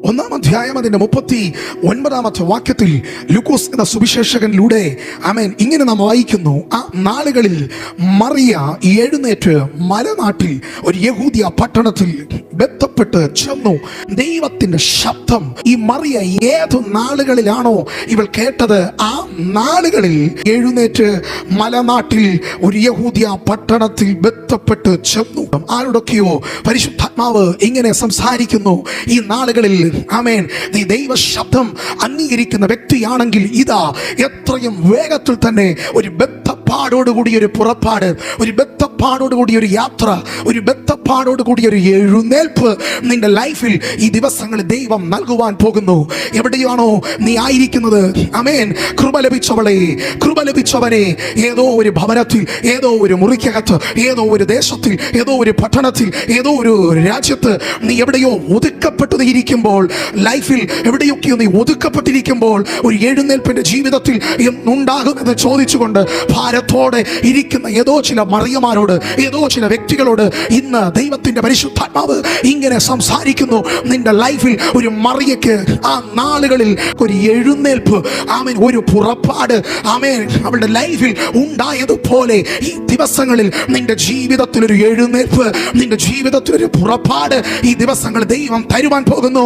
1-ാം അധ്യായം അതിന്റെ 39-ാമത്തെ വാക്യത്തിൽ ലൂക്കോസ് എന്ന സുവിശേഷകനിലൂടെ ആമേൻ ഇങ്ങനെ നാം വായിക്കുന്നു. ആ നാളുകളിൽ മറിയ എഴുന്നേറ്റ് മലനാട്ടിൽ ഒരു യഹൂദിയ പട്ടണത്തിൽ ബന്ധപ്പെട്ട് ചെന്നു. ദൈവത്തിന്റെ ശബ്ദം ഈ മറിയ ഏതു നാളുകളിലാണോ ഇവൾ കേട്ടത്, ആ നാളുകളിൽ എഴുന്നേറ്റ് മലനാട്ടിൽ ഒരു യഹൂദിയ പട്ടണത്തിൽ ബന്ധപ്പെട്ട് ചെന്നു. ആരോടൊക്കെയോ പരിശുദ്ധാത്മാവ് ഇങ്ങനെ സംസാരിക്കുന്നു. ഈ നാളുകളിൽ ആമേൻ നീ ദൈവ ശബ്ദം അംഗീകരിക്കുന്ന വ്യക്തിയാണെങ്കിൽ ഇതാ എത്രയും വേഗത്തിൽ തന്നെ ഒരു ബദ്ധപ്പാടോടുകൂടി ഒരു പുറപ്പാട്, ഒരു ബദ്ധപ്പാടോടുകൂടി ഒരു യാത്ര, ഒരു ബദ്ധപ്പാടോടുകൂടി ഒരു എഴുന്നേൽപ്പ് നിന്റെ ലൈഫിൽ ഈ ദിവസങ്ങളിൽ ദൈവം നൽകുവാൻ പോകുന്നു. എവിടെയാണോ നീ ആയിരിക്കുന്നത്, ആമേൻ, കൃപ ലഭിച്ചവളെ, കൃപ ലഭിച്ചവനെ, ഏതോ ഒരു ഭവനത്തിൽ, ഏതോ ഒരു മുറിക്കകത്ത്, ഏതോ ഒരു ദേശത്തിൽ, ഏതോ ഒരു പട്ടണത്തിൽ, ഏതോ ഒരു രാജ്യത്ത് നീ എവിടെയോ ഒതുക്കപ്പെട്ടിരിക്കുമ്പോൾ, ലൈഫിൽ എവിടെയൊക്കെയോ നീ ഒതുക്കപ്പെട്ടിരിക്കുമ്പോൾ ഒരു എഴുന്നേൽപ്പിന്റെ ജീവിതത്തിൽ ഉണ്ടാകുമെന്ന് ചോദിച്ചുകൊണ്ട് ഭാരത്തോടെ ഇരിക്കുന്ന ഏതോ ചില മറിയമാരോട്, ഏതോ ചില വ്യക്തികളോട് ഇന്ന് ദൈവത്തിന്റെ പരിശുദ്ധാത്മാവ് ഇങ്ങനെ സംസാരിക്കുന്നു. നിന്റെ ലൈഫിൽ ഒരു മറിയയ്ക്ക് ആ നാളുകളിൽ ഒരു എഴുന്നേൽപ്പ്, ആമേൻ, ഒരു പുറപ്പാട്, ആമേൻ, അവളുടെ ലൈഫിൽ ഉണ്ടായതുപോലെ ഈ ദിവസങ്ങളിൽ നിന്റെ ജീവിതത്തിൽ ഒരു എഴുന്നേൽപ്പ്, നിന്റെ ജീവിതത്തിൽ ഒരു പുറപ്പാട് ഈ ദിവസങ്ങൾ ദൈവം തരുവാൻ പോകുന്നു.